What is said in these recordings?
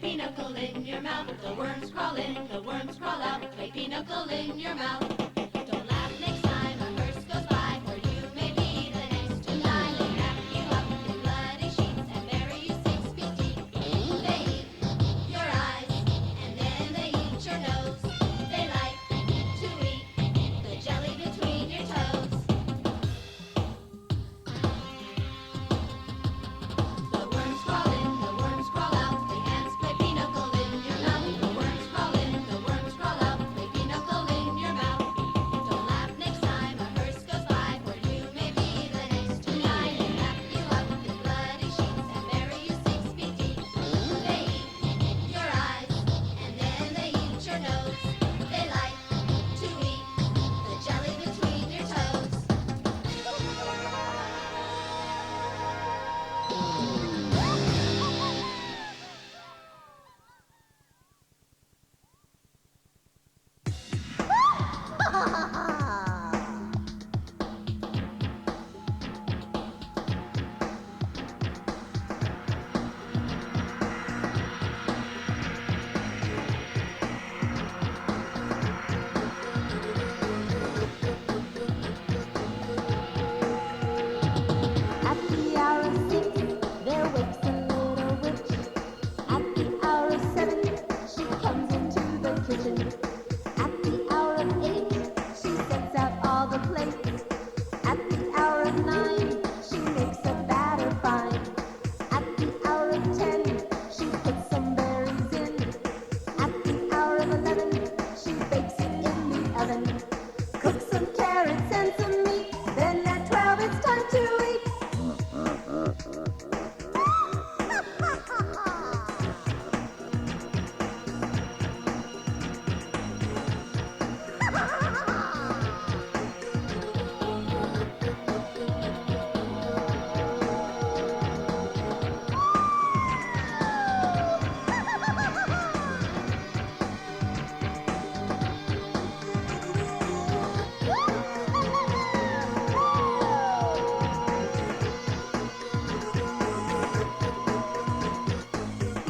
pinochle in your mouth. The worms crawl in, the worms crawl out. Play pinochle in your mouth. Don't laugh next time a hearse goes by, for you may be the next to die. They wrap you up in bloody sheets and bury you 6 feet deep. They eat your eyes and then they eat your nose. They like to eat the jelly between your toes. The worms crawl in, the worms crawl out. The ants play pinochle in your mouth. The worms crawl in, the worms crawl out. Play pinochle in your mouth. Don't laugh next time a hearse goes by, for you may be the next to die. They wrap you up in bloody sheets and bury you 6 feet deep. They eat your eyes and then they eat your nose. They like to eat the jelly between your toes. At the hour of 6, there wakes a little witch. At the hour of 7, she comes into the kitchen. At the hour of 8, she sets out all the plates. At the hour of 9, she makes a batter fine. At the hour of 10, she puts some berries in. At the hour of 11, she bakes it in the oven. Cook some carrots and some meat. Then at 12, it's time to eat.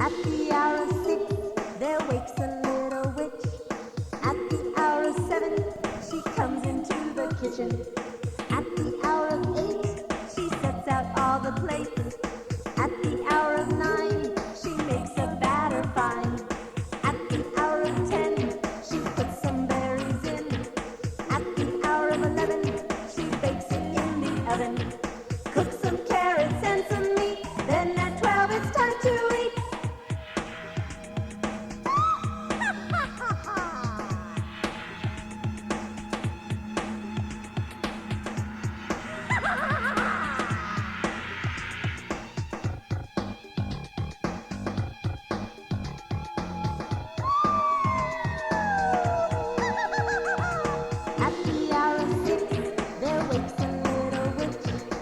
At the hour of 6, there wakes a little witch. At the hour of 7, she comes into the kitchen. At the hour of 8, she the plates. At the hour of 9, she makes a batter fine. At the hour of 10, she puts some berries in. At the hour of 11, she bakes it in the oven. Cook some carrots and some meat. Then at 12, it's time to eat. At the hour of 6, there wakes a little witch.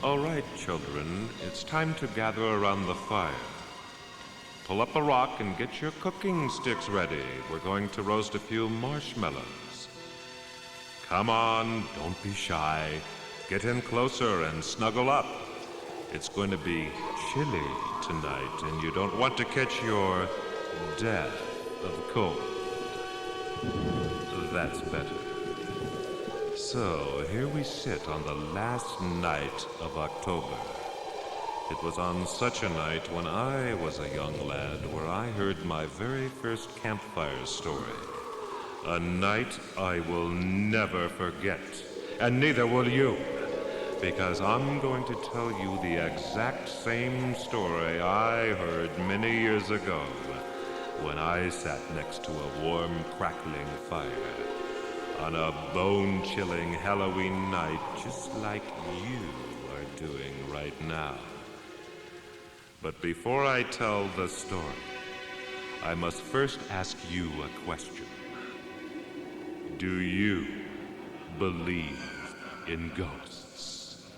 All right, children, it's time to gather around the fire. Pull up a rock and get your cooking sticks ready. We're going to roast a few marshmallows. Come on, don't be shy. Get in closer and snuggle up. It's going to be chilly tonight, and you don't want to catch your death of cold. That's better. So, here we sit on the last night of October. It was on such a night when I was a young lad where I heard my very first campfire story. A night I will never forget, and neither will you, because I'm going to tell you the exact same story I heard many years ago when I sat next to a warm, crackling fire on a bone-chilling Halloween night just like you are doing right now. But before I tell the story, I must first ask you a question. Do you believe in ghosts?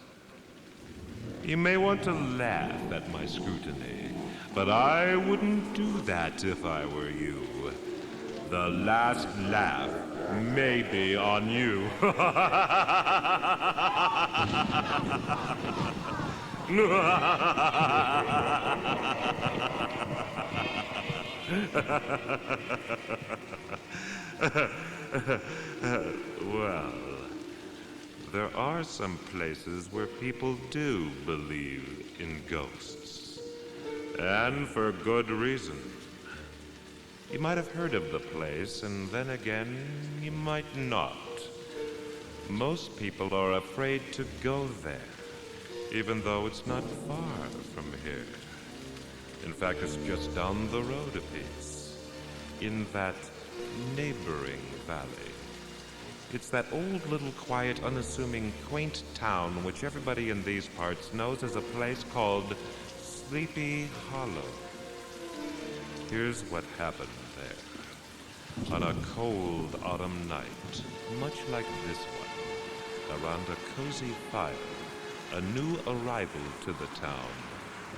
You may want to laugh at my scrutiny, but I wouldn't do that if I were you. The last laugh may be on you. Well, there are some places where people do believe in ghosts. And for good reason. You might have heard of the place, and then again, you might not. Most people are afraid to go there, even though it's not far from here. In fact, it's just down the road a piece, in that neighboring valley. It's that old little quiet, unassuming, quaint town which everybody in these parts knows as a place called Sleepy Hollow. Here's what happened there. On a cold autumn night, much like this one, around a cozy fire, a new arrival to the town,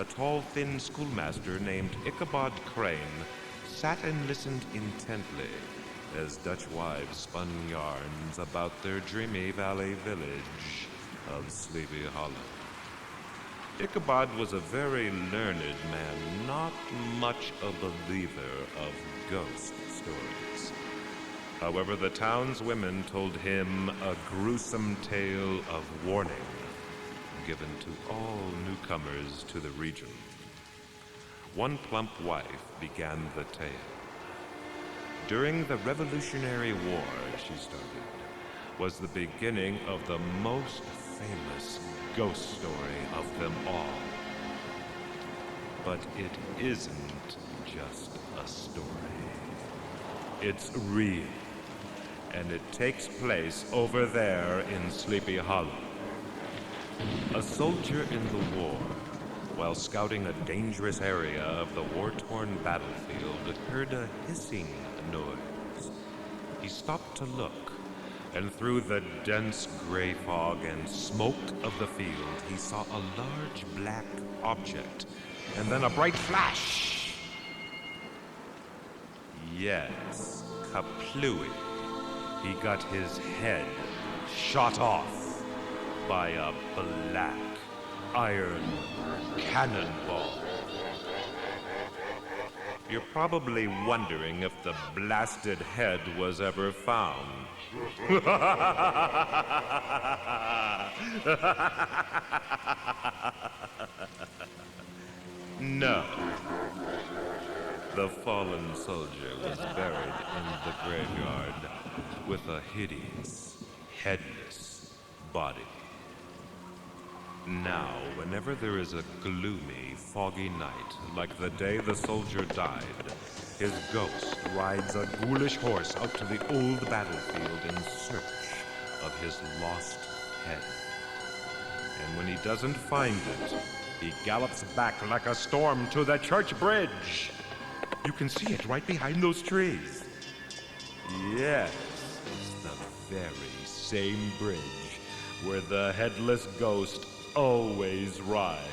a tall, thin schoolmaster named Ichabod Crane, sat and listened intently as Dutch wives spun yarns about their dreamy valley village of Sleepy Hollow. Ichabod was a very learned man, not much a believer of ghost stories. However, the town's women told him a gruesome tale of warning given to all newcomers to the region. One plump wife began the tale. During the Revolutionary War, she started, was the beginning of the most famous ghost story of them all. But it isn't just a story. It's real, and it takes place over there in Sleepy Hollow. A soldier in the war, while scouting a dangerous area of the war-torn battlefield, heard a hissing noise. He stopped to look, and through the dense gray fog and smoke of the field, he saw a large black object, and then a bright flash. Yes, kaplooey. He got his head shot off by a black iron cannonball. You're probably wondering if the blasted head was ever found. No. The fallen soldier was buried in the graveyard with a hideous, headless body. Now, whenever there is a gloomy, foggy night, like the day the soldier died, his ghost rides a ghoulish horse out to the old battlefield in search of his lost head. And when he doesn't find it, he gallops back like a storm to the church bridge. You can see it right behind those trees. Yes, it's the very same bridge where the headless ghost always rides.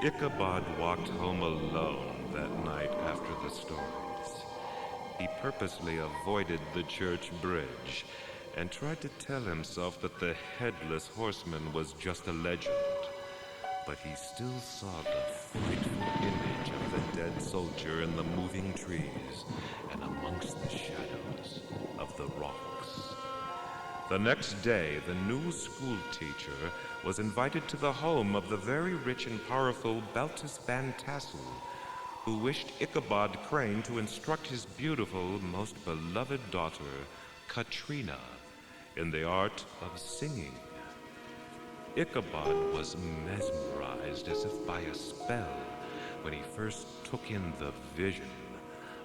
Ichabod walked home alone that night after the stories. He purposely avoided the church bridge and tried to tell himself that the headless horseman was just a legend. But he still saw the frightful image of the dead soldier in the moving trees and amongst the shadows of the rocks. The next day, the new school teacher was invited to the home of the very rich and powerful Baltus Van Tassel, who wished Ichabod Crane to instruct his beautiful, most beloved daughter, Katrina, in the art of singing. Ichabod was mesmerized as if by a spell when he first took in the vision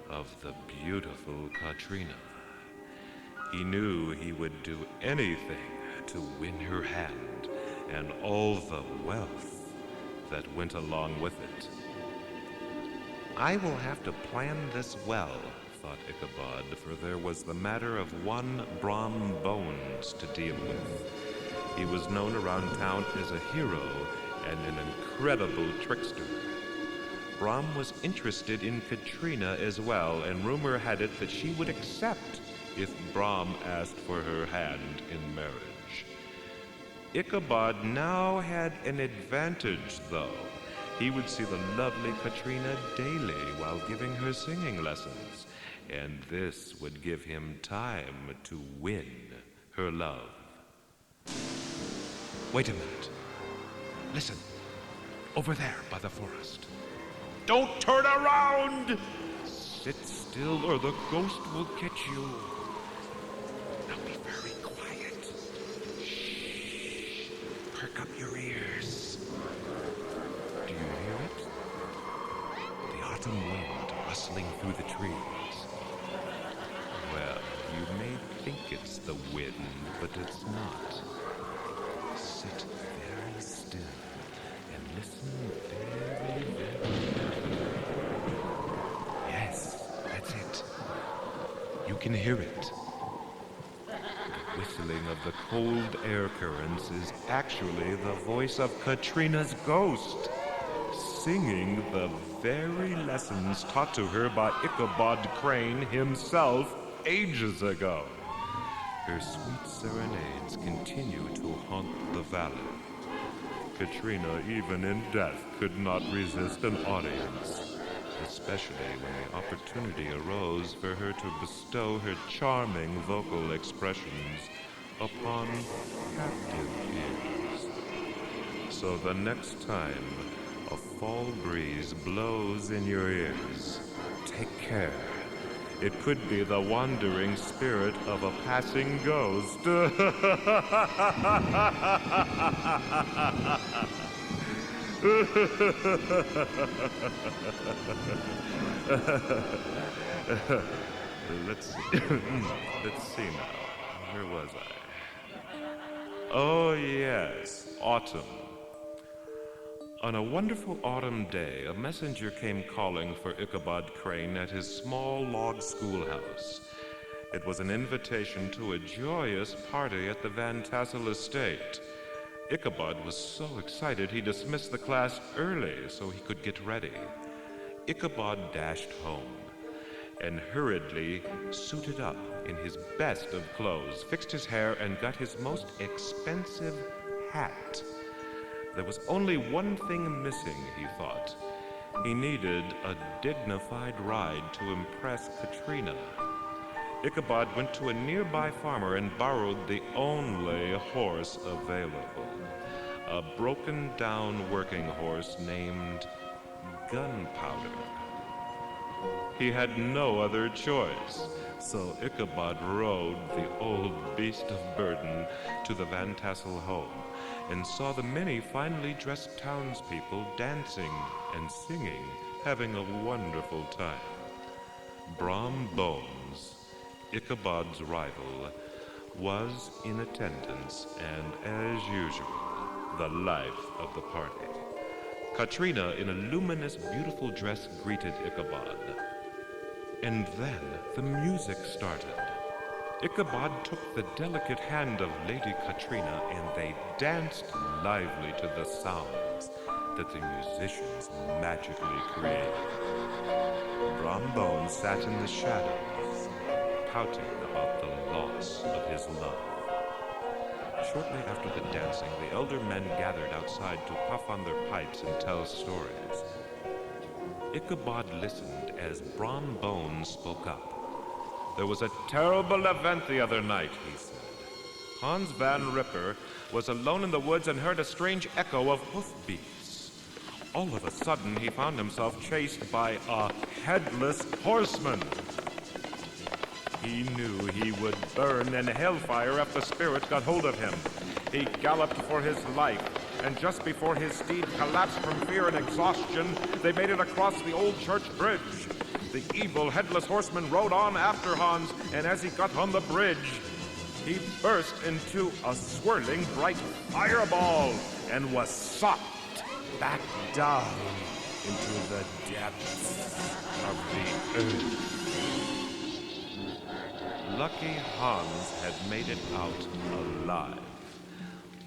of the beautiful Katrina. He knew he would do anything to win her hand and all the wealth that went along with it. I will have to plan this well, thought Ichabod, for there was the matter of one Brom Bones to deal with. He was known around town as a hero and an incredible trickster. Brom was interested in Katrina as well, and rumor had it that she would accept if Brom asked for her hand in marriage. Ichabod now had an advantage, though. He would see the lovely Katrina daily while giving her singing lessons, and this would give him time to win her love. Wait a minute. Listen. Over there by the forest. Don't turn around! Sit still or the ghost will catch you. Now be very quiet. Shh. Perk up your ears. Do you hear it? The autumn wind rustling through the trees. Well, you may think it's the wind, but it's not. Sit very still and listen very, very carefully. Yes, that's it. You can hear it. The whistling of the cold air currents is actually the voice of Katrina's ghost, singing the very lessons taught to her by Ichabod Crane himself ages ago. Her sweet serenades continue to haunt the valley. Katrina, even in death, could not resist an audience, especially when the opportunity arose for her to bestow her charming vocal expressions upon captive ears. So the next time a fall breeze blows in your ears, take care. It could be the wandering spirit of a passing ghost. Let's see now. Where was I? Oh, yes, autumn. On a wonderful autumn day, a messenger came calling for Ichabod Crane at his small log schoolhouse. It was an invitation to a joyous party at the Van Tassel estate. Ichabod was so excited he dismissed the class early so he could get ready. Ichabod dashed home and hurriedly suited up in his best of clothes, fixed his hair, and got his most expensive hat. There was only one thing missing, he thought. He needed a dignified ride to impress Katrina. Ichabod went to a nearby farmer and borrowed the only horse available, a broken-down working horse named Gunpowder. He had no other choice, so Ichabod rode the old beast of burden to the Van Tassel home and saw the many finely dressed townspeople dancing and singing, having a wonderful time. Brom Bones, Ichabod's rival, was in attendance and, as usual, the life of the party. Katrina, in a luminous, beautiful dress, greeted Ichabod. And then the music started. Ichabod took the delicate hand of Lady Katrina, and they danced lively to the sounds that the musicians magically created. Brom Bones sat in the shadows, pouting about the loss of his love. Shortly after the dancing, the elder men gathered outside to puff on their pipes and tell stories. Ichabod listened as Brom Bones spoke up. There was a terrible event the other night, he said. Hans Van Ripper was alone in the woods and heard a strange echo of hoofbeats. All of a sudden, he found himself chased by a headless horseman. He knew he would burn in hellfire if the spirit got hold of him. He galloped for his life, and just before his steed collapsed from fear and exhaustion, they made it across the old church bridge. The evil headless horseman rode on after Hans, and as he got on the bridge, he burst into a swirling bright fireball and was sucked back down into the depths of the earth. Lucky Hans had made it out alive.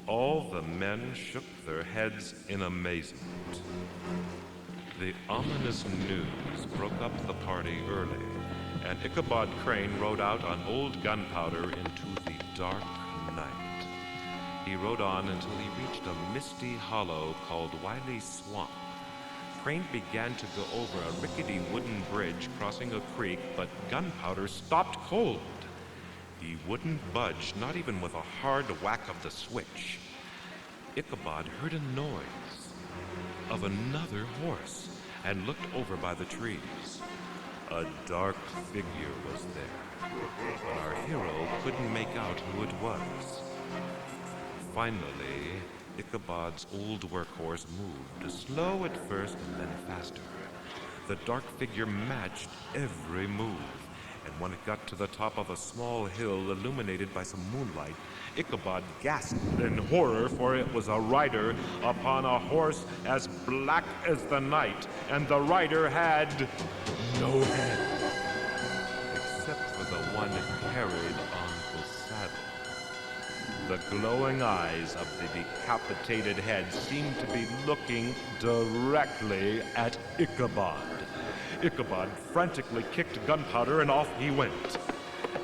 All the men shook their heads in amazement. The ominous news broke up the party early, and Ichabod Crane rode out on Old Gunpowder into the dark night. He rode on until he reached a misty hollow called Wiley Swamp. Crane began to go over a rickety wooden bridge crossing a creek, but Gunpowder stopped cold. He wouldn't budge, not even with a hard whack of the switch. Ichabod heard a noise of another horse and looked over by the trees. A dark figure was there, but our hero couldn't make out who it was. Finally, Ichabod's old workhorse moved, slow at first and then faster. The dark figure matched every move, and when it got to the top of a small hill illuminated by some moonlight, Ichabod gasped in horror, for it was a rider upon a horse as black as the night, and the rider had no head, except for the one carried on the saddle. The glowing eyes of the decapitated head seemed to be looking directly at Ichabod. Ichabod frantically kicked Gunpowder, and off he went.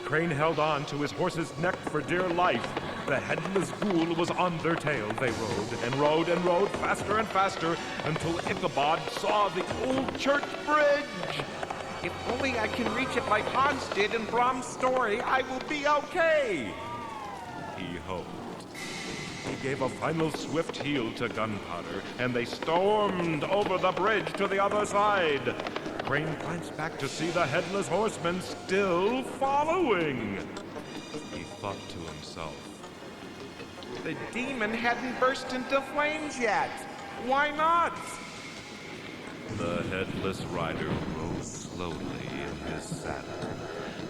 Crane held on to his horse's neck for dear life. The headless ghoul was on their tail. They rode and rode and rode faster and faster until Ichabod saw the old church bridge. If only I can reach it like Hans did in Brom's story, I will be okay. He hoped. He gave a final swift heel to Gunpowder, and they stormed over the bridge to the other side. Crane glanced back to see the headless horseman still following. He thought to himself, The demon hadn't burst into flames yet. Why not? the headless rider rose slowly in his saddle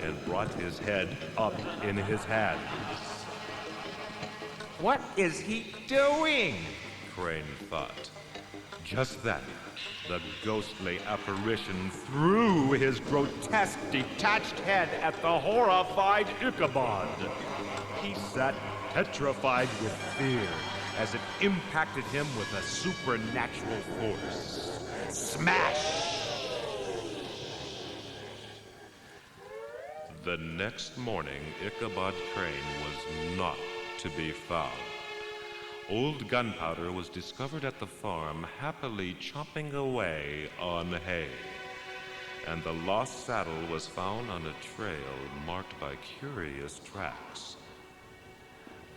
and brought his head up in his hands. What is he doing? Crane thought. Just then, the ghostly apparition threw his grotesque, detached head at the horrified Ichabod. He sat petrified with fear as it impacted him with a supernatural force. Smash! The next morning, Ichabod Crane was not to be found. Old Gunpowder was discovered at the farm, happily chomping away on hay, and the lost saddle was found on a trail marked by curious tracks.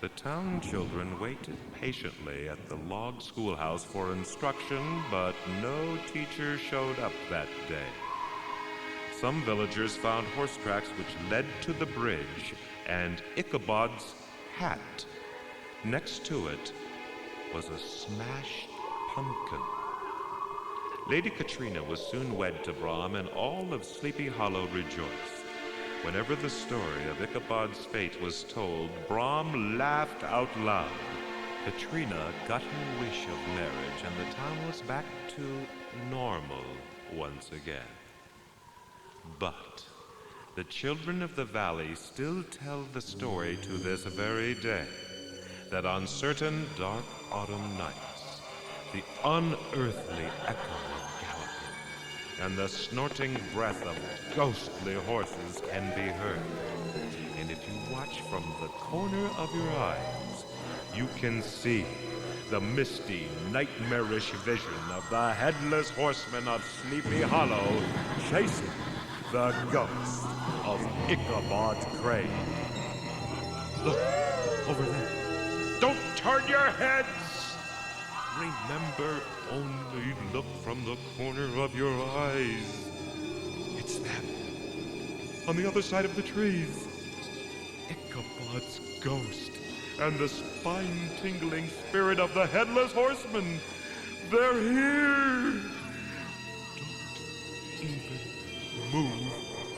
The town children waited patiently at the log schoolhouse for instruction, but no teacher showed up that day. Some villagers found horse tracks which led to the bridge and Ichabod's hat. Next to it was a smashed pumpkin. Lady Katrina was soon wed to Brom, and all of Sleepy Hollow rejoiced. Whenever the story of Ichabod's fate was told, Brom laughed out loud. Katrina got her wish of marriage, and the town was back to normal once again. But the children of the valley still tell the story to this very day that on certain dark autumn nights, the unearthly echo of galloping and the snorting breath of ghostly horses can be heard. And if you watch from the corner of your eyes, you can see the misty, nightmarish vision of the headless horseman of Sleepy Hollow chasing the ghost of Ichabod Crane. Look, over there. Don't turn your heads! Remember, only look from the corner of your eyes. It's them. On the other side of the trees. Ichabod's ghost and the spine-tingling spirit of the Headless Horseman. They're here! Don't even move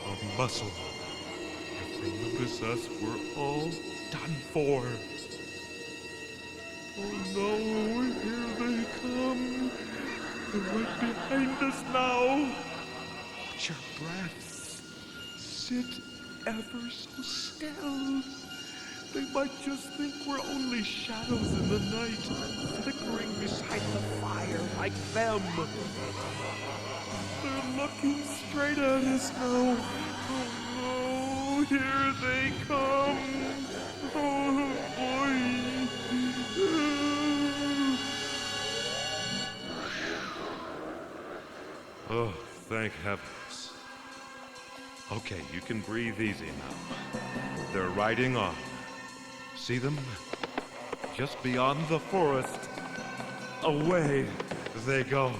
a muscle. If they notice us, we're all done for. Oh no, here they come. They're right behind us now. Watch your breaths. Sit ever so still. They might just think we're only shadows in the night, flickering beside the fire like them. They're looking straight at us now. Oh no, here they come. Oh boy. Oh, thank heavens. Okay, you can breathe easy now. They're riding on. See them? Just beyond the forest. Away they go.